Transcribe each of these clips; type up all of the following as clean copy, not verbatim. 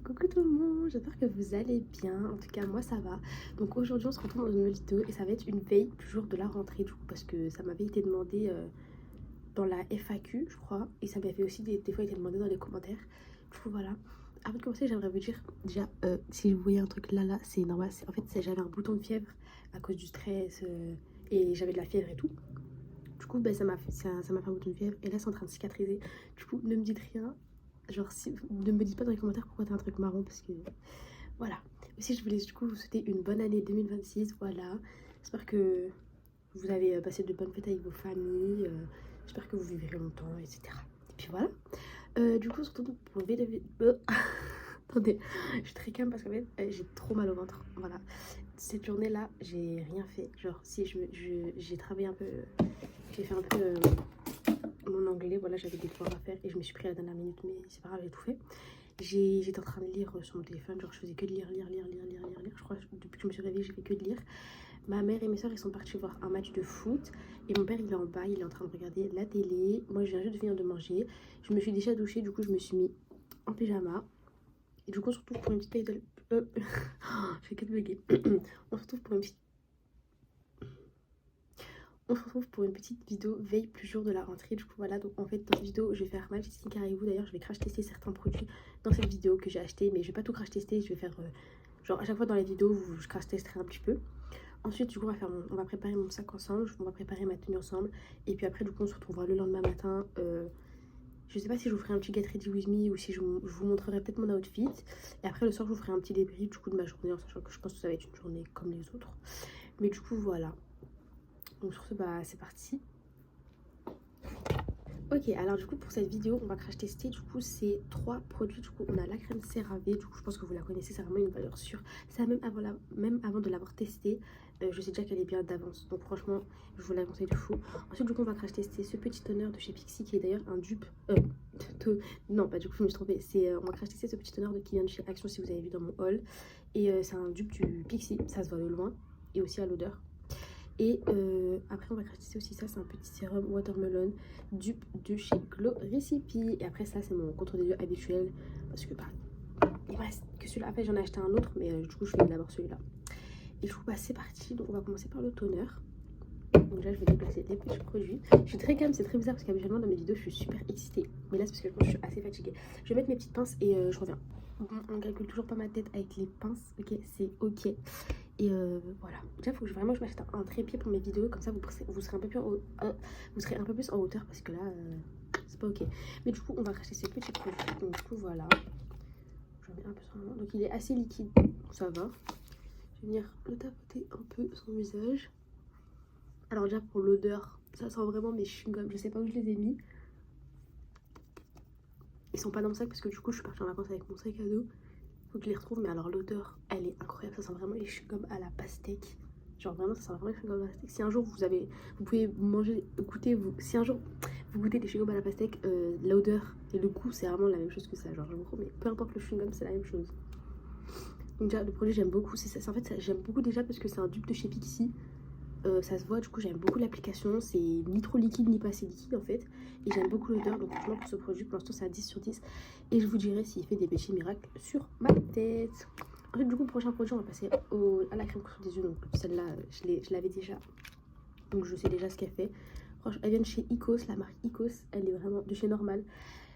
Coucou tout le monde, j'espère que vous allez bien. En tout cas, moi ça va. Donc aujourd'hui, on se retrouve dans une nouvelle vidéo et ça va être une veille du jour de la rentrée, du coup, parce que ça m'avait été demandé dans la FAQ, je crois, et ça m'avait aussi des fois été demandé dans les commentaires. Du coup, voilà. Avant de commencer, j'aimerais vous dire déjà, si vous voyez un truc là, c'est normal. En fait, j'avais un bouton de fièvre à cause du stress et j'avais de la fièvre et tout. Du coup, ça m'a fait un bouton de fièvre et là, c'est en train de cicatriser. Du coup, ne me dites rien. Genre, ne me dites pas dans les commentaires pourquoi t'as un truc marron parce que voilà. Aussi, je voulais du coup vous souhaiter une bonne année 2026. Voilà. J'espère que vous avez passé de bonnes fêtes avec vos familles. J'espère que vous vivrez longtemps, etc. Et puis voilà. Du coup, surtout pour le vidéo. Attendez, je suis très calme parce qu'en fait, j'ai trop mal au ventre. Voilà. Cette journée-là, j'ai rien fait. Genre, si j'ai travaillé un peu. J'ai fait un peu mon anglais. Voilà, j'avais des devoirs à faire et je me suis pris à la dernière minute, mais c'est pas grave, j'ai tout fait. J'étais en train de lire sur mon téléphone, genre je faisais que de lire. Je crois que depuis que je me suis réveillée, j'ai fait que de lire. Ma mère et mes soeurs, ils sont partis voir un match de foot. Et mon père, il est en bas, il est en train de regarder la télé. Moi, je viens juste de finir de manger. Je me suis déjà douchée, du coup, je me suis mis en pyjama. Et du coup, on se retrouve pour une petite veille de... je fais que de bugger. On se retrouve pour une petite... On se retrouve pour une petite vidéo veille plus jour de la rentrée. Du coup, voilà. Donc, en fait, dans cette vidéo, je vais faire Magic Skincare avec vous. D'ailleurs, je vais crash tester certains produits dans cette vidéo que j'ai acheté. Mais je vais pas tout crash tester. Je vais faire... genre, à chaque fois dans les vidéos, je crash testerai un petit peu. Ensuite, du coup, on va préparer mon sac ensemble, on va préparer ma tenue ensemble. Et puis après, du coup, on se retrouvera le lendemain matin. Je sais pas si je vous ferai un petit get ready with me ou si je vous montrerai peut-être mon outfit. Et après, le soir, je vous ferai un petit débrief du coup de ma journée, en sachant que je pense que ça va être une journée comme les autres. Mais du coup, voilà. Donc sur ce, c'est parti. Ok, alors du coup pour cette vidéo on va crash tester du coup ces trois produits. Du coup on a la crème CeraVe, du coup je pense que vous la connaissez, c'est vraiment une valeur sûre. Ça même avant de l'avoir testée, je sais déjà qu'elle est bien d'avance. Donc franchement je vous la conseille de fou. Ensuite du coup on va crash tester ce petit toner de chez Pixi qui est d'ailleurs un dupe. Non pas du coup je me suis trompée. On va crash tester ce petit toner de qui vient de chez Action si vous avez vu dans mon haul. Et c'est un dupe du Pixi, ça se voit de loin. Et aussi à l'odeur. Et après on va tester aussi ça, c'est un petit sérum watermelon dupe de chez Glow Recipe. Et après ça c'est mon contour des yeux habituel parce que il me reste que celui-là. Après j'en ai acheté un autre mais du coup je fais d'abord celui-là. Et du coup c'est parti, donc on va commencer par le toner. Donc là je vais déplacer les petits produits. Je suis très calme, c'est très bizarre parce qu'habituellement dans mes vidéos je suis super excitée. Mais là c'est parce que je pense que je suis assez fatiguée. Je vais mettre mes petites pinces et je reviens. On calcule toujours pas ma tête avec les pinces, ok, c'est ok. Et voilà. Déjà, il faut que vraiment je m'achète un trépied pour mes vidéos. Comme ça, vous serez un peu plus vous serez un peu plus en hauteur parce que là, c'est pas ok. Mais du coup, on va racheter ces petits produits. Donc, du coup, voilà. J'en mets un peu sur la main. Donc, il est assez liquide. Ça va. Je vais venir le tapoter un peu sur mon visage. Alors, déjà, pour l'odeur, ça sent vraiment mes chewing-gums. Je sais pas où je les ai mis. Ils sont pas dans mon sac parce que du coup, je suis partie en vacances avec mon sac à dos. Faut que je les retrouve. Mais alors, l'odeur, elle est incroyable. Ça sent vraiment les chewing-gums à la pastèque. Genre vraiment ça sent vraiment les chewing-gums à la pastèque. Si un jour vous pouvez manger, goûter, si un jour vous goûtez des chewing-gums à la pastèque, l'odeur et le goût c'est vraiment la même chose que ça. Genre je vous promets, peu importe le chewing-gum c'est la même chose. Donc déjà le produit j'aime beaucoup, en fait j'aime beaucoup déjà parce que c'est un dupe de chez Pixi. Ça se voit, du coup j'aime beaucoup l'application, c'est ni trop liquide ni pas assez liquide en fait. Et j'aime beaucoup l'odeur, donc franchement pour ce produit pour l'instant c'est à 10 sur 10. Et je vous dirai s'il fait des petits miracles sur ma tête. Ensuite, du coup, le prochain produit, on va passer à la crème contour des yeux. Donc, celle-là, je l'avais déjà. Donc, je sais déjà ce qu'elle fait. Franchement, elle vient de chez Icos, la marque Icos. Elle est vraiment de chez Normal.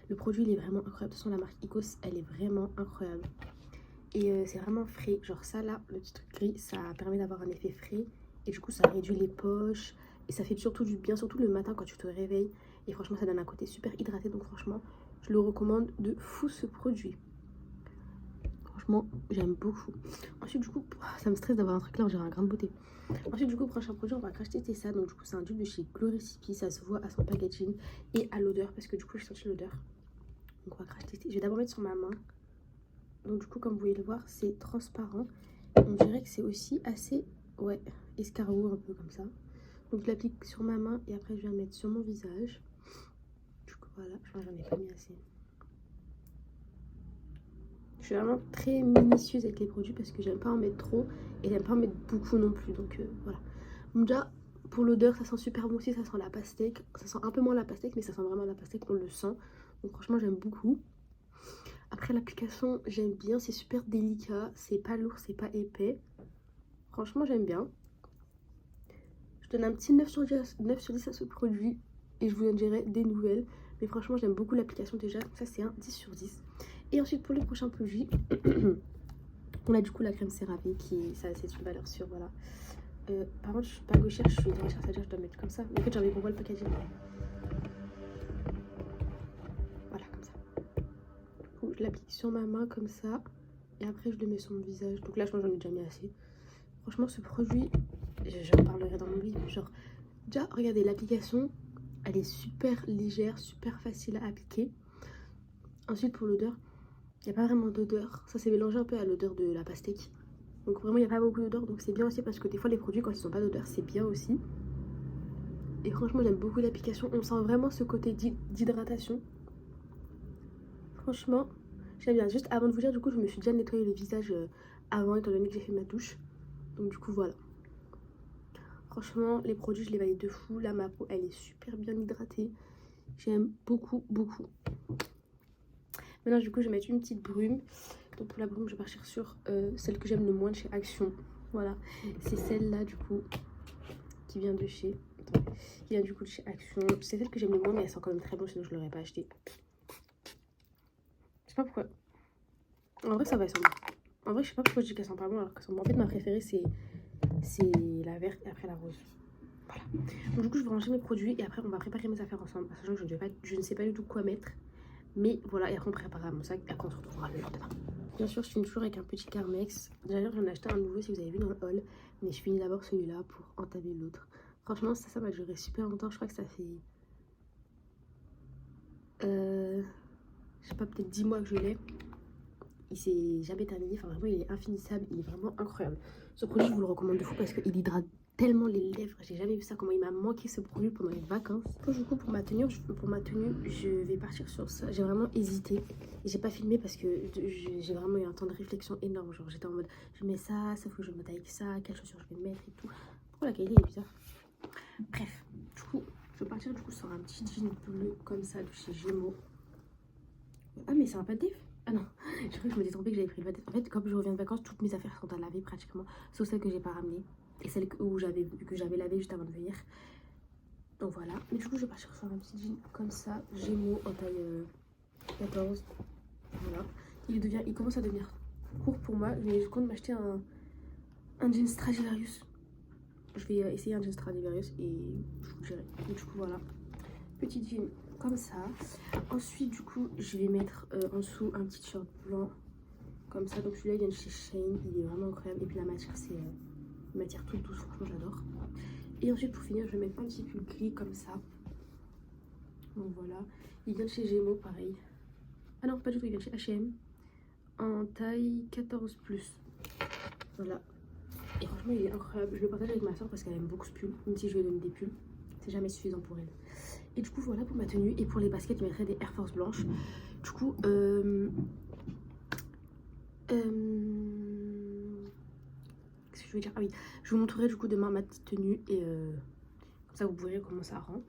Le produit, il est vraiment incroyable. De toute façon, la marque Icos, elle est vraiment incroyable. Et c'est vraiment frais. Genre, ça là, le petit truc gris, ça permet d'avoir un effet frais. Et du coup, ça réduit les poches. Et ça fait surtout du bien, surtout le matin quand tu te réveilles. Et franchement, ça donne un côté super hydraté. Donc, franchement, je le recommande de fou ce produit. Franchement, j'aime beaucoup. Ensuite, du coup, ça me stresse d'avoir un truc là, on dirait un grain de beauté. Ensuite, du coup, prochain produit, on va racheter ça. Donc, du coup, c'est un dupe de chez Glow Recipe. Ça se voit à son packaging et à l'odeur parce que du coup, j'ai senti l'odeur. Donc, on va racheter. Je vais d'abord mettre sur ma main. Donc, du coup, comme vous pouvez le voir, c'est transparent. On dirait que c'est aussi assez, ouais, escargot, un peu comme ça. Donc, je l'applique sur ma main et après, je vais la mettre sur mon visage. Du coup, voilà, j'en ai pas mis assez. Je suis vraiment très minutieuse avec les produits parce que j'aime pas en mettre trop et j'aime pas en mettre beaucoup non plus. Donc voilà. Donc déjà, pour l'odeur, ça sent super bon aussi. Ça sent la pastèque. Ça sent un peu moins la pastèque, mais ça sent vraiment la pastèque. On le sent. Donc franchement, j'aime beaucoup. Après l'application, j'aime bien, c'est super délicat, c'est pas lourd, c'est pas épais. Franchement, j'aime bien. Je donne un petit 9 sur 10, 9 sur 10 à ce produit et je vous en dirai des nouvelles. Mais franchement, j'aime beaucoup l'application déjà, donc ça c'est un 10 sur 10. Et ensuite, pour les prochains produits, on a du coup la crème CeraVe qui, ça c'est une valeur sûre, voilà. Par contre, je suis pas gauchère, je suis droitière, c'est-à-dire que je dois mettre comme ça. Mais en fait, j'ai envie qu'on voit le packaging. Voilà, comme ça. Du coup, je l'applique sur ma main comme ça. Et après, je le mets sur mon visage. Donc là, je pense que j'en ai déjà mis assez. Franchement, ce produit, j'en parlerai dans mon livre. Genre, déjà, regardez, l'application, elle est super légère, super facile à appliquer. Ensuite, pour l'odeur, il n'y a pas vraiment d'odeur. Ça s'est mélangé un peu à l'odeur de la pastèque. Donc vraiment, il n'y a pas beaucoup d'odeur. Donc c'est bien aussi parce que des fois, les produits, quand ils n'ont pas d'odeur, c'est bien aussi. Et franchement, j'aime beaucoup l'application. On sent vraiment ce côté d'hydratation. Franchement, j'aime bien. Juste avant de vous dire, du coup, je me suis déjà nettoyé le visage avant, étant donné que j'ai fait ma douche. Donc du coup, voilà. Franchement, les produits, je les valide de fou. Là, ma peau, elle est super bien hydratée. J'aime beaucoup, beaucoup. Maintenant, du coup, je vais mettre une petite brume. Donc pour la brume, je vais partir sur celle que j'aime le moins de chez Action. Voilà. C'est celle-là, du coup, qui vient de chez... Attendez. Qui vient du coup de chez Action. C'est celle que j'aime le moins, mais elle sent quand même très bon, sinon je ne l'aurais pas acheté. Je sais pas pourquoi. En vrai, ça va, elle sent bon. En vrai, je sais pas pourquoi je dis qu'elle sent pas bon alors qu'elle sent bon. En fait, ma préférée, c'est la verte et après la rose. Voilà. Donc, du coup, je vais ranger mes produits et après, on va préparer mes affaires ensemble. Sachant que je ne sais pas du tout quoi mettre. Mais voilà, et après, on préparera mon sac et après, on se retrouvera le lendemain. Bien sûr, je finis toujours avec un petit Carmex. D'ailleurs, j'en ai acheté un nouveau si vous avez vu dans le haul. Mais je finis d'abord celui-là pour entamer l'autre. Franchement, ça va durer super longtemps. Je crois que ça fait... je sais pas, peut-être 10 mois que je l'ai. Il s'est jamais terminé, enfin vraiment il est infinissable, il est vraiment incroyable. Ce produit je vous le recommande de fou parce qu'il hydrate tellement les lèvres, j'ai jamais vu ça, comment il m'a manqué ce produit pendant les vacances. Du coup pour ma tenue, je vais partir sur ça, j'ai vraiment hésité. J'ai pas filmé parce que j'ai vraiment eu un temps de réflexion énorme, genre j'étais en mode je mets ça, sauf que je vais mettre avec ça, quelles chaussures je vais mettre et tout. Pourquoi la qualité est bizarre. Bref, du coup je vais partir du coup sur un petit jean bleu comme ça de chez Gémeaux. Ah mais c'est un pas de def. Ah non, je crois que je m'étais trompée que j'avais pris le pâté. En fait, comme je reviens de vacances, toutes mes affaires sont à laver pratiquement, sauf celles que j'ai pas ramenées et celles que j'avais lavé juste avant de venir. Donc voilà. Mais du coup, je vais partir sur un petit jean comme ça, Gémeaux en taille 14. Voilà. Il commence à devenir court pour moi, mais je compte m'acheter un jean Stradivarius. Je vais essayer un jean Stradivarius et je vous dirai. Et du coup, voilà. Petit jean comme ça. Ensuite, du coup, je vais mettre en dessous un petit short blanc comme ça. Donc celui-là, il vient de chez Shein. Il est vraiment incroyable. Et puis la matière, c'est une matière toute douce. Franchement, j'adore. Et ensuite, pour finir, je vais mettre un petit pull gris comme ça. Donc voilà. Il vient de chez Gémeaux, pareil. Ah non, pas du tout. Il vient de chez H&M. En taille 14+. Voilà. Et franchement, il est incroyable. Je le partage avec ma soeur parce qu'elle aime beaucoup ce pull. Même si je lui donne des pulls, c'est jamais suffisant pour elle. Et du coup, voilà pour ma tenue. Et pour les baskets, je mettrai des Air Force blanches. Du coup, qu'est-ce que je veux dire? Ah oui, je vous montrerai du coup demain ma petite tenue. Et comme ça, vous verrez comment ça rend.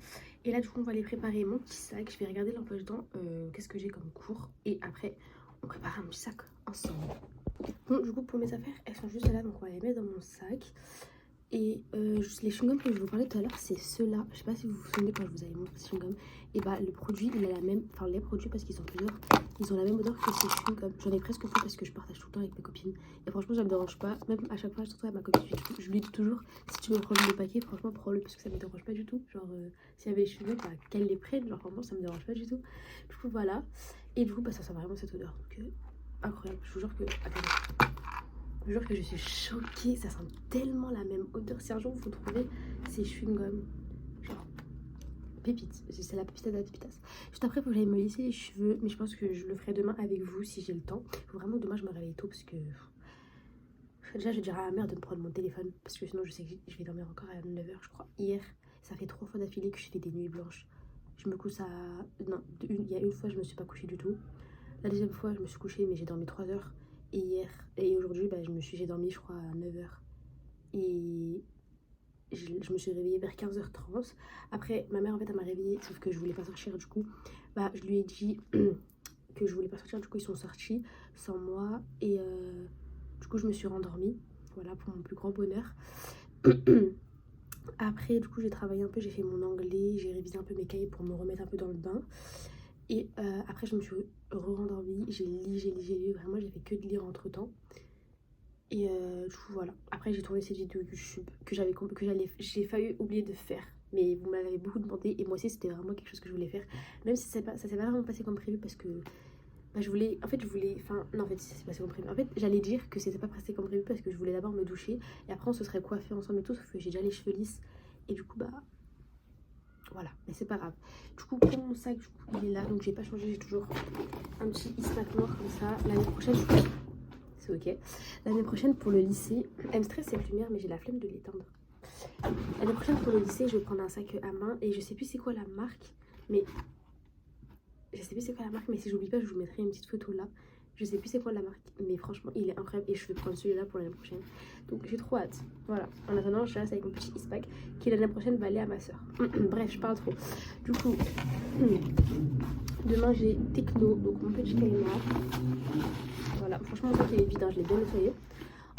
Et là, du coup, on va aller préparer mon petit sac. Je vais regarder l'emploi du temps. Qu'est-ce que j'ai comme cours. Et après, on prépare un petit sac ensemble. Bon, du coup, pour mes affaires, elles sont juste là. Donc, on va les mettre dans mon sac. Et les chewing-gums que je vous parlais tout à l'heure, c'est ceux-là. Je sais pas si vous vous souvenez quand je vous avais montré ce chewing-gum. Et bah, le produit, il a la même. Enfin, les produits, parce qu'ils sont plusieurs, ils ont la même odeur que ces chewing-gums. J'en ai presque plus parce que je partage tout le temps avec mes copines. Et franchement, ça me dérange pas. Même à chaque fois, je trouve avec ma copine, je lui dis toujours si tu veux prendre le paquet, franchement, prends-le parce que ça me dérange pas du tout. Genre, s'il y avait les chewing-gums, bah, qu'elle les prenne. Genre, franchement, ça me dérange pas du tout. Du coup, voilà. Et du coup, bah, ça sent vraiment cette odeur. Donc, incroyable. Je vous jure que. Attendez. Je vous jure que je suis choquée, ça sent tellement la même odeur. Si un jour vous trouvez ces chewing-gums, genre pépites, c'est la pépite de la pépitas. Juste après, il faut que j'aille me lisser les cheveux, mais je pense que je le ferai demain avec vous si j'ai le temps. Faut vraiment demain je me réveille tôt parce que déjà je dirais à ma mère de me prendre mon téléphone parce que sinon je sais que je vais dormir encore à 9 h je crois. Hier, ça fait 3 fois d'affilée que je fais des nuits blanches. Je me couche à... Non, il y a une fois je me suis pas couchée du tout. La deuxième fois je me suis couchée mais j'ai dormi 3 heures. Et hier et aujourd'hui, bah, j'ai dormi, je crois, à 9 h. Et je me suis réveillée vers 15 h 30. Après, ma mère, en fait, elle m'a réveillée, sauf que je voulais pas sortir. Du coup, bah, je lui ai dit que je voulais pas sortir. Du coup, ils sont sortis sans moi. Et du coup, je me suis rendormie. Voilà, pour mon plus grand bonheur. Après, du coup, j'ai travaillé un peu, j'ai fait mon anglais, j'ai révisé un peu mes cahiers pour me remettre un peu dans le bain. Et après, je me suis re-rendormie, j'ai lu, vraiment, j'ai fait que de lire entre temps. Et du coup, voilà. Après, j'ai tourné cette vidéo YouTube j'ai failli oublier de faire. Mais vous m'avez beaucoup demandé, et moi aussi, c'était vraiment quelque chose que je voulais faire. Même si ça s'est pas vraiment passé comme prévu, parce que bah, en fait, ça s'est passé comme prévu. En fait, j'allais dire que c'était pas passé comme prévu parce que je voulais d'abord me doucher, et après, on se serait coiffé ensemble et tout, sauf que j'ai déjà les cheveux lisses. Et du coup, bah, voilà, mais c'est pas grave. Du coup, pour mon sac, du coup, il est là, donc j'ai pas changé, j'ai toujours un petit ismac noir comme ça. L'année prochaine, c'est ok. L'année prochaine, pour le lycée, elle me stresse cette lumière, mais j'ai la flemme de l'éteindre. L'année prochaine, pour le lycée, je vais prendre un sac à main, et je sais plus c'est quoi la marque, mais si j'oublie pas, je vous mettrai une petite photo là. Je sais plus c'est quoi la marque, mais franchement, il est incroyable et je vais prendre celui-là pour l'année prochaine. Donc j'ai trop hâte. Voilà. En attendant, je reste avec mon petit ispac qui l'année prochaine va aller à ma soeur. Bref, je parle trop. Du coup, demain j'ai techno, donc mon petit cahier noir. Voilà. Franchement, mon sac il est vide, hein, je l'ai bien nettoyé.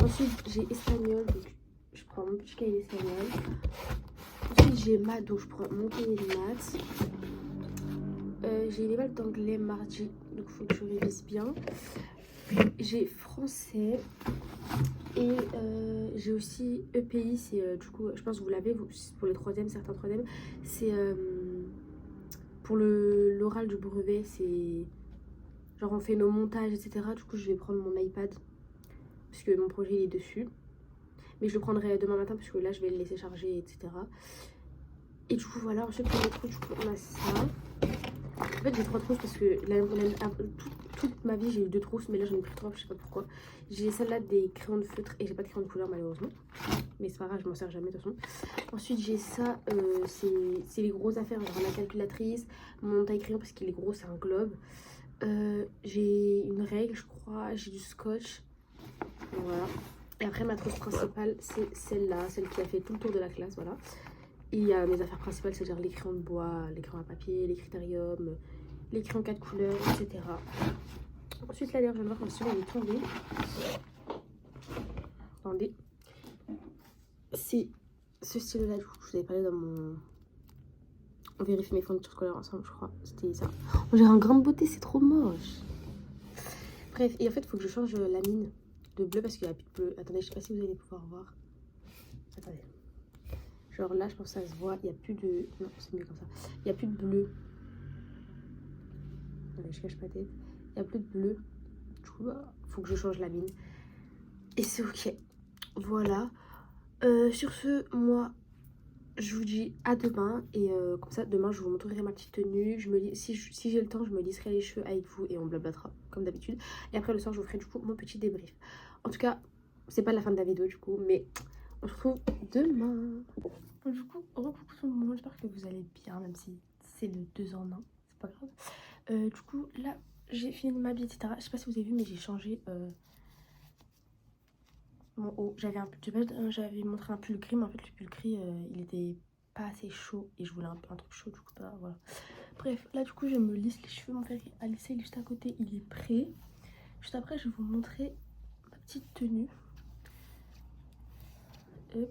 Ensuite, j'ai espagnol, donc je prends mon petit cahier d'espagnol. Ensuite, j'ai maths, donc je prends mon cahier de maths. J'ai les balles d'anglais mardi, donc il faut que je révise bien. J'ai français et j'ai aussi EPI, c'est du coup, je pense que vous l'avez, pour les troisièmes, certains troisièmes, c'est pour l'oral du brevet, c'est genre on fait nos montages, etc. Du coup, je vais prendre mon iPad parce que mon projet il est dessus, mais je le prendrai demain matin parce que là, je vais le laisser charger, etc. Et du coup, voilà, ensuite pour les trous, du coup, on a ça. En fait, j'ai 3 trousses parce que toute ma vie, j'ai eu 2 trousses, mais là, j'en ai pris 3, je sais pas pourquoi. J'ai celle-là des crayons de feutre et j'ai pas de crayon de couleur, malheureusement. Mais c'est pas grave, je m'en sers jamais de toute façon. Ensuite, j'ai ça, c'est les grosses affaires, genre la calculatrice, mon taille-crayon parce qu'il est gros, c'est un globe. J'ai une règle, je crois, j'ai du scotch. Voilà. Et après, ma trousse principale, c'est celle-là, celle qui a fait tout le tour de la classe, voilà. Et il y a mes affaires principales, c'est-à-dire les crayons de bois, les crayons à papier, les critériums, les crayons 4 couleurs, etc. Ensuite, là, d'ailleurs, je viens de voir que celui-là, il est tombé. Attendez. C'est ce stylo-là, je vous avais parlé dans mon... On vérifie mes fournitures scolaires ensemble, je crois. C'était ça. On dirait un grain de beauté, c'est trop moche. Bref, et en fait, il faut que je change la mine de bleu parce qu'il n'y a plus de bleu. Attendez, je sais pas si vous allez pouvoir voir. Attendez. Genre là, je pense que ça se voit, il n'y a plus de... Non, c'est mieux comme ça. Il n'y a plus de bleu. Allez, je cache ma tête. Il n'y a plus de bleu. Du coup, bah, faut que je change la mine. Et c'est ok. Voilà. Sur ce, moi, je vous dis à demain. Et comme ça, demain, je vous montrerai ma petite tenue. Si j'ai le temps, je me lisserai les cheveux avec vous et on blablatera, comme d'habitude. Et après, le soir, je vous ferai du coup mon petit débrief. En tout cas, c'est pas la fin de la vidéo, du coup, mais on se retrouve demain. Bon, du coup, recoucou tout le monde, j'espère que vous allez bien, même si c'est le 2 en 1, c'est pas grave. Du coup, là, j'ai fini de m'habiller, etc. Je sais pas si vous avez vu, mais j'ai changé mon haut. J'avais montré un pull gris, mais en fait, le pull gris, il était pas assez chaud et je voulais un truc chaud, du coup, bah voilà. Bref, là, du coup, je me lisse les cheveux. Mon frère a lissé juste à côté, il est prêt. Juste après, je vais vous montrer ma petite tenue.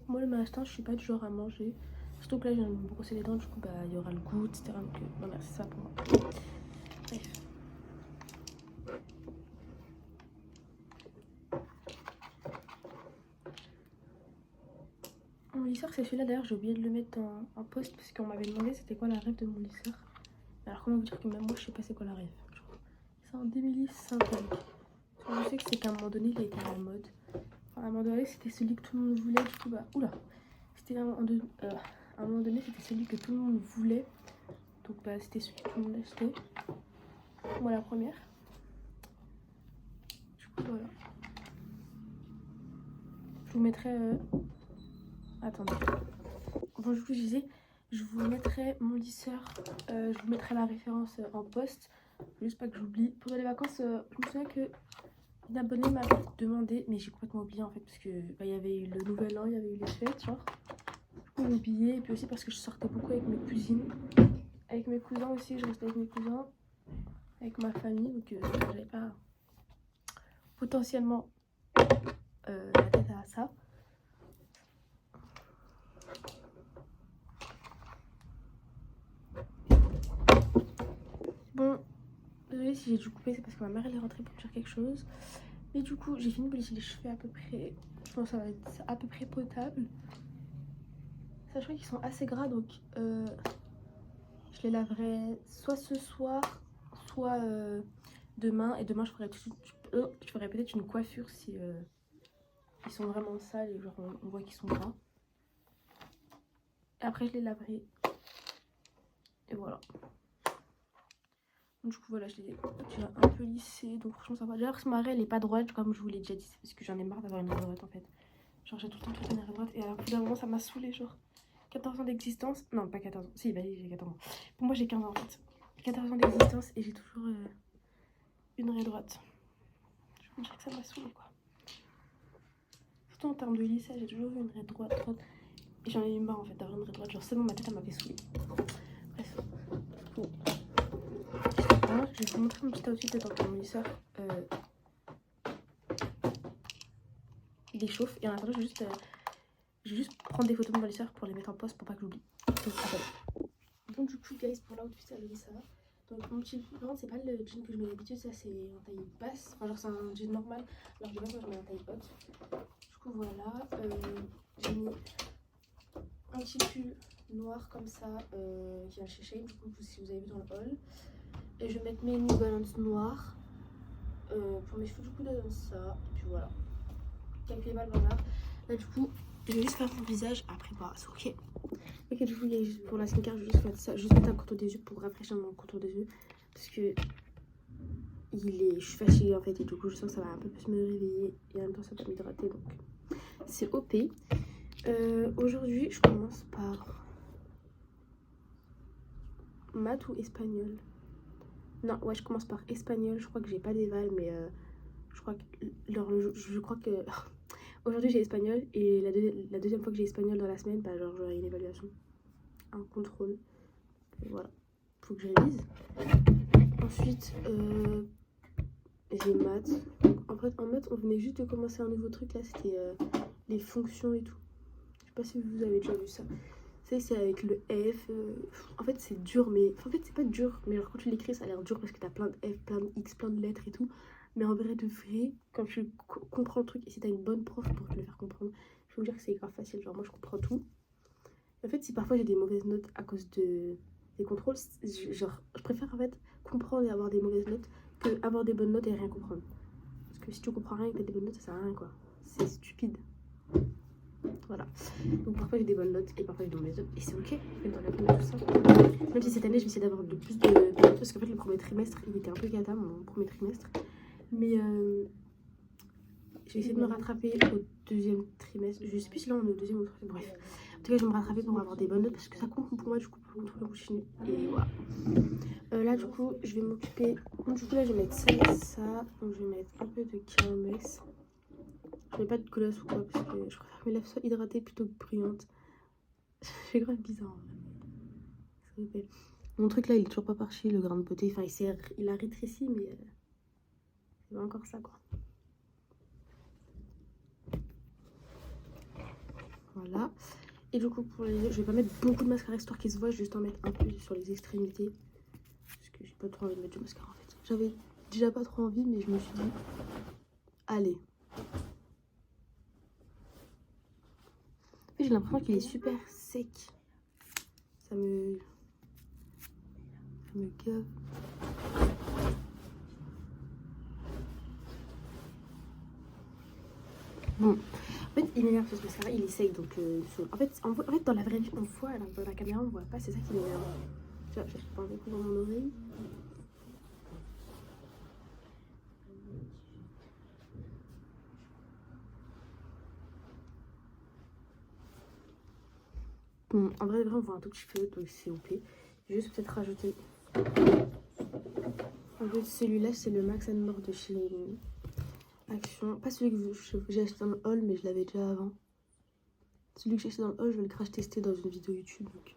Moi le matin je suis pas du genre à manger, surtout que là je viens de me brosser les dents, du coup bah il y aura le goût, etc. Donc non merci, ça pour moi. Bref. Mon lisseur c'est celui-là, d'ailleurs j'ai oublié de le mettre en post parce qu'on m'avait demandé c'était quoi la rêve de mon lisseur. Alors comment vous dire que même moi je sais pas c'est quoi la rêve. C'est un Demilis Synthèque. Je sais que c'est qu'à un moment donné il a été à la mode. Enfin, à un moment donné c'était celui que tout le monde voulait, du coup bah oula. C'était à un moment donné c'était celui que tout le monde voulait. Donc bah c'était celui que tout le monde achetait. Moi la première. Du coup voilà. Je vous mettrai... Attendez. Bon du coup je disais, je vous mettrai mon lisseur, je vous mettrai la référence en post. Juste pas que j'oublie. Pendant les vacances, je me souviens que une abonnée m'avait demandé, mais j'ai complètement oublié en fait, parce que bah, il y avait eu le nouvel an, il y avait eu les fêtes, genre. Du coup j'ai oublié, et puis aussi parce que je sortais beaucoup avec mes cousines. Avec mes cousins aussi, je restais avec mes cousins. avec ma famille, donc j'avais pas potentiellement la tête à ça. Bon, désolée si j'ai dû couper, c'est parce que ma mère elle est rentrée pour me faire quelque chose. Mais du coup, j'ai fini de lisser les cheveux à peu près. Je pense que ça va être à peu près potable. Sachant qu'ils sont assez gras, donc je les laverai soit ce soir, soit demain. Et demain, je ferai peut-être une coiffure si ils sont vraiment sales et genre on voit qu'ils sont gras. Et après, je les laverai. Et voilà. Du coup, voilà, je les ai déjà un peu lissés. Donc, franchement, ça va. Déjà, parce que ma raie, elle est pas droite, comme je vous l'ai déjà dit. C'est parce que j'en ai marre d'avoir une raie droite en fait. Genre, j'ai tout le temps une raie droite. Et alors, au bout d'un moment, ça m'a saoulée. Genre, 14 ans d'existence. Non, pas 14 ans. Si, bah, j'ai 14 ans. Pour moi, j'ai 15 ans en fait. 14 ans d'existence et j'ai toujours une raie droite. Je vous dire que ça m'a saoulée quoi. Surtout en termes de lissage, j'ai toujours eu une raie droite. Et j'en ai eu marre en fait d'avoir une raie droite. Genre, c'est bon, ma tête, elle m'avait saoulée. Bref. Bon. Je vais vous montrer mon petit outfit de temps que mon lisseur il échauffe. Et en attendant, je vais juste prendre des photos de mon lisseur pour les mettre en poste pour pas que j'oublie. Donc du coup, guys, pour l'outfit avec ça. Donc mon petit non, c'est pas le jean que je mets d'habitude, ça c'est en taille basse. Enfin, genre c'est un jean normal. Alors de base, moi je mets en taille haute. Du coup, voilà. J'ai mis un petit pull noir comme ça qui vient chez Shein, du coup, si vous avez vu dans le haul. Et je vais mettre mes New Balance noirs pour mes cheveux, du coup, dans ça. Et puis voilà. Quelques balles, voilà. Là, du coup, je vais juste faire mon visage. Après, bah, c'est ok. Ok, du coup, pour la skincare, je vais juste faire ça. Juste mettre un contour des yeux pour rafraîchir mon contour des yeux. Parce que je suis fatiguée en fait. Et du coup, je sens que ça va un peu plus me réveiller. Et en même temps, ça va m'hydrater. Donc, c'est OP. Aujourd'hui, je commence par maths ou espagnol. Non, ouais, je commence par espagnol. Je crois que j'ai pas d'éval, mais je crois que aujourd'hui j'ai espagnol et la deuxième fois que j'ai espagnol dans la semaine, bah genre j'aurai une évaluation, un contrôle. Et voilà, faut que je révise. Ensuite j'ai maths. En fait en maths on venait juste de commencer un nouveau truc là, c'était les fonctions et tout. Je sais pas si vous avez déjà vu ça. C'est avec le F. En fait c'est dur, mais en fait c'est pas dur, mais alors quand tu l'écris ça a l'air dur parce que t'as plein de F, plein de X, plein de lettres et tout. Mais en vrai de vrai, quand tu comprends le truc et si t'as une bonne prof pour te le faire comprendre, je peux vous dire que c'est grave facile. Genre moi je comprends tout. En fait si parfois j'ai des mauvaises notes à cause des contrôles, genre je préfère en fait comprendre et avoir des mauvaises notes que avoir des bonnes notes et rien comprendre. Parce que si tu comprends rien et que t'as des bonnes notes, ça sert à rien quoi. C'est stupide. Voilà. Donc parfois j'ai des bonnes notes et parfois j'ai des mauvaises notes. Et c'est ok, dans la vie tout ça. Même si cette année je vais essayer d'avoir plus de notes parce qu'en fait le premier trimestre il était un peu cata, mon premier trimestre. Mais je vais essayer de me rattraper au deuxième trimestre. Je sais plus si là on est au deuxième ou au troisième, bref. En tout cas je vais me rattraper pour avoir des bonnes notes parce que ça compte pour moi du coup pour le contrôle continu. Et voilà. Là du coup je vais m'occuper. Donc du coup là je vais mettre ça et ça. Donc je vais mettre un peu de kermesse. Je mets pas de gloss ou quoi parce que je préfère que mes lèvres soient hydratées plutôt que brillantes. C'est grave bizarre en vrai. Mon truc là il est toujours pas parti, le grain de beauté. Enfin il a rétréci mais c'est pas encore ça quoi. Voilà. Et du coup pour les yeux, je vais pas mettre beaucoup de mascara histoire qu'ils se voient, juste en mettre un peu sur les extrémités. Parce que j'ai pas trop envie de mettre du mascara en fait. J'avais déjà pas trop envie mais je me suis dit allez. J'ai l'impression qu'il est super sec. Ça me gave. Bon, en fait, il m'énerve ce mascara, il essaye donc. En fait, dans la vraie vie, on voit, alors dans la caméra, on voit pas, c'est ça qui m'énerve. Tu vois, j'ai pas envie de dans mon oreille. Bon, en vrai, on voit un tout petit peu, donc c'est OP. Je vais juste peut-être rajouter. En fait, celui-là, c'est le Max More de chez Action. Pas celui que j'ai acheté dans le haul, mais je l'avais déjà avant. Celui que j'ai acheté dans le haul, je vais le crash tester dans une vidéo YouTube. Donc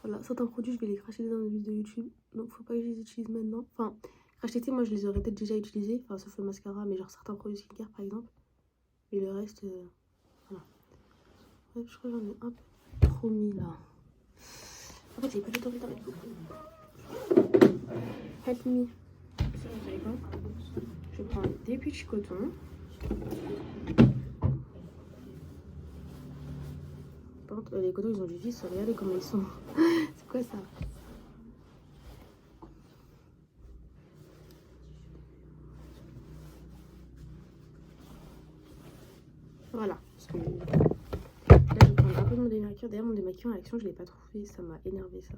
Voilà, certains produits, je vais les cracher dans les vidéos YouTube. Donc, faut pas que je les utilise maintenant. Enfin, cracher, moi, je les aurais peut-être déjà utilisés. Enfin, sauf le mascara, mais genre certains produits skincare, par exemple. Et le reste, voilà. Ouais, je crois que j'en ai un peu trop mis, là. En fait, j'ai pas le temps de mettre beaucoup. Help me. Ça, vous savez quoi? Je prends des petits cotons. Par contre, les cotons, ils ont du vis. Regardez comment ils sont. C'est quoi ça? Voilà. Parce que là, je vais prendre un peu de mon démaquillant. D'ailleurs, mon démaquillant à Action, je l'ai pas trouvé. Ça m'a énervé, ça.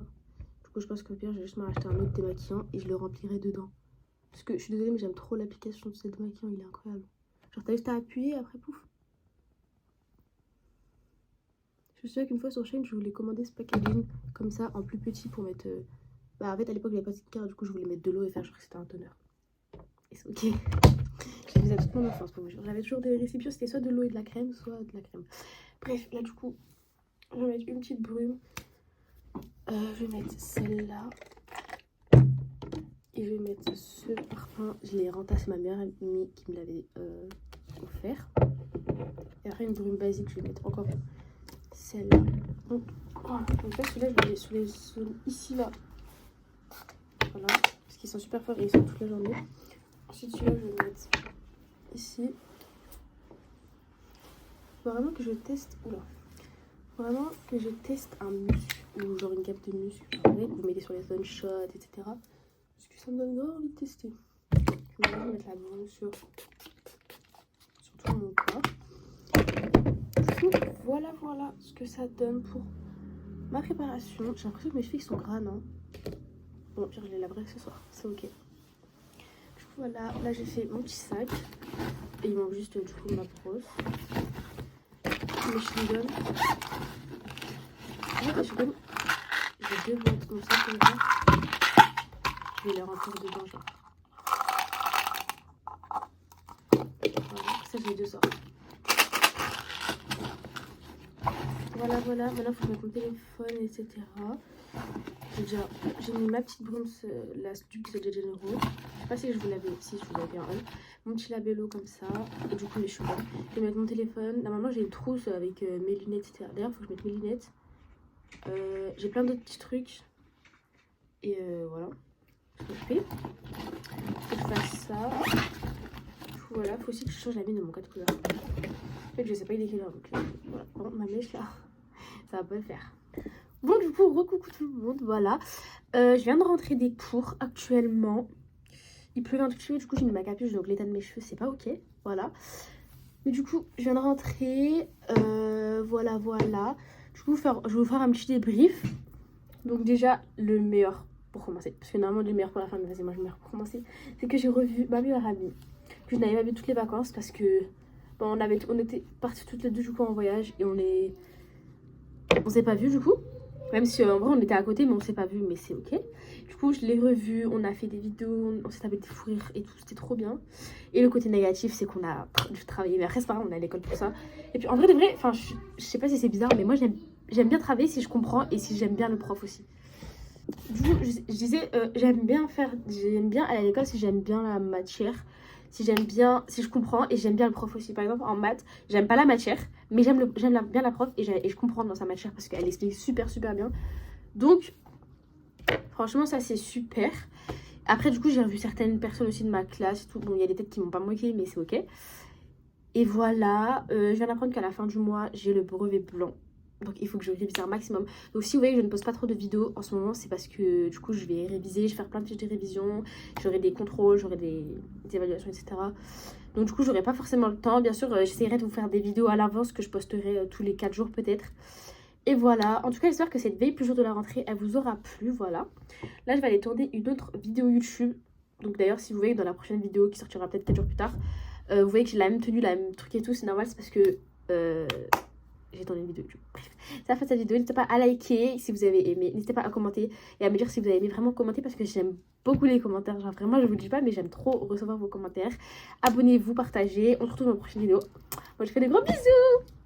Du coup, je pense qu'au pire, je vais juste m'acheter un autre démaquillant et je le remplirai dedans. Parce que je suis désolée, mais j'aime trop l'application de ce démaquillant. Il est incroyable. Genre, t'as juste à appuyer et après, pouf. Je me souviens qu'une fois sur Shein, je voulais commander ce packaging comme ça en plus petit pour mettre. Bah, en fait, à l'époque, j'avais pas de skincare, du coup, je voulais mettre de l'eau et faire genre que c'était un toner. Et c'est ok. Je faisais toute mon enfance pour vous dire. J'avais toujours des récipients, c'était soit de l'eau et de la crème, soit de la crème. Bref, là, du coup, je vais mettre une petite brume. Je vais mettre celle-là. Et je vais mettre ce parfum. Je l'ai rentré, c'est ma meilleure amie qui me l'avait offert. Et après, une brume basique, je vais mettre encore celle-là. Donc, voilà. Donc là, celui-là, je vais sous les zones ici, là. Voilà. Parce qu'ils sont super forts et ils sont toute la journée. Ensuite, celui-là, je vais le mettre ici. Faut vraiment que je teste. Oula. Vraiment que je teste un muscle ou genre une gamme de muscles. Vous mettez sur les zones chaudes, etc. Parce que ça me donne grave envie de tester. Je vais vraiment mettre la brume sur tout mon corps. Du coup, voilà ce que ça donne pour ma préparation. J'ai l'impression que mes cheveux sont gras, non? Bon, pire, je les laverai ce soir, c'est ok. Du coup, voilà, là j'ai fait mon petit sac. Et il manque juste du coup ma brosse. Mes chewing-gums. Mes chewing-gums, j'ai deux boîtes comme ça, comme ça. Je vais les remplir dedans, genre. Voilà, ça j'ai deux sortes. Voilà, maintenant il faut que je mette mon téléphone, etc. J'ai mis ma petite brume, la Stup de Janeiro. Je sais pas si je vous l'avais, en haut. Mon petit labello comme ça, et du coup les cheveux. Je vais mettre mon téléphone. Normalement j'ai une trousse avec mes lunettes, etc. D'ailleurs, il faut que je mette mes lunettes. J'ai plein d'autres petits trucs. Et voilà. Ce que je fais. Faut que je fasse ça. Du coup, voilà, faut aussi que je change la mine de mon code couleur. En fait, je sais pas il est quelle heure, donc voilà. Bon, ma mèche là, ça va pas le faire. Bon, du coup, recoucou tout le monde, voilà. Je viens de rentrer des cours actuellement. Il pleut un tout petit peu, du coup j'ai mis ma capuche, donc l'état de mes cheveux c'est pas ok, voilà. Mais du coup je viens de rentrer, voilà. Du coup je vais vous faire un petit débrief. Donc déjà le meilleur pour commencer, parce que normalement le meilleur pour la fin, mais vas-y moi je le meilleur pour commencer, c'est que j'ai revu ma meilleure amie. Que je n'avais pas vu toutes les vacances parce que bon, on était partis toutes les deux du coup en voyage et on s'est pas vu du coup. Même si en vrai on était à côté mais on s'est pas vu, mais c'est ok. Du coup je l'ai revu, on a fait des vidéos, on s'est tapé des fous rires et tout, c'était trop bien. Et le côté négatif c'est qu'on a dû travailler, mais après c'est pas grave, on est à l'école pour ça. Et puis en vrai de vrai, enfin je sais pas si c'est bizarre, mais moi j'aime bien travailler si je comprends et si j'aime bien le prof aussi. Du coup je disais, j'aime bien aller à l'école si j'aime bien la matière. Si je comprends et j'aime bien le prof aussi. Par exemple, en maths, j'aime pas la matière, mais j'aime bien la prof et je comprends dans sa matière parce qu'elle explique super bien. Donc, franchement, ça c'est super. Après, du coup, j'ai revu certaines personnes aussi de ma classe et tout. Bon, il y a des têtes qui m'ont pas moqué, mais c'est ok. Et voilà, je viens d'apprendre qu'à la fin du mois, j'ai le brevet blanc. Donc il faut que je révise un maximum. Donc si vous voyez que je ne poste pas trop de vidéos en ce moment, c'est parce que du coup je vais réviser, je vais faire plein de fiches de révision, j'aurai des contrôles, j'aurai des évaluations, etc. Donc du coup j'aurai pas forcément le temps. Bien sûr, j'essaierai de vous faire des vidéos à l'avance que je posterai tous les 4 jours peut-être. Et voilà, en tout cas j'espère que cette veille plus jour de la rentrée, elle vous aura plu, voilà. Là je vais aller tourner une autre vidéo YouTube. Donc d'ailleurs si vous voyez dans la prochaine vidéo qui sortira peut-être 4 jours plus tard, vous voyez que j'ai la même tenue, la même truc et tout, c'est normal, c'est parce que... j'ai tourné une vidéo YouTube. Bref, c'est la fin de cette vidéo. N'hésitez pas à liker si vous avez aimé. N'hésitez pas à commenter et à me dire si vous avez aimé. Vraiment commenter parce que j'aime beaucoup les commentaires. Genre vraiment, je vous le dis pas, mais j'aime trop recevoir vos commentaires. Abonnez-vous, partagez. On se retrouve dans la prochaine vidéo. Moi, je fais des gros bisous.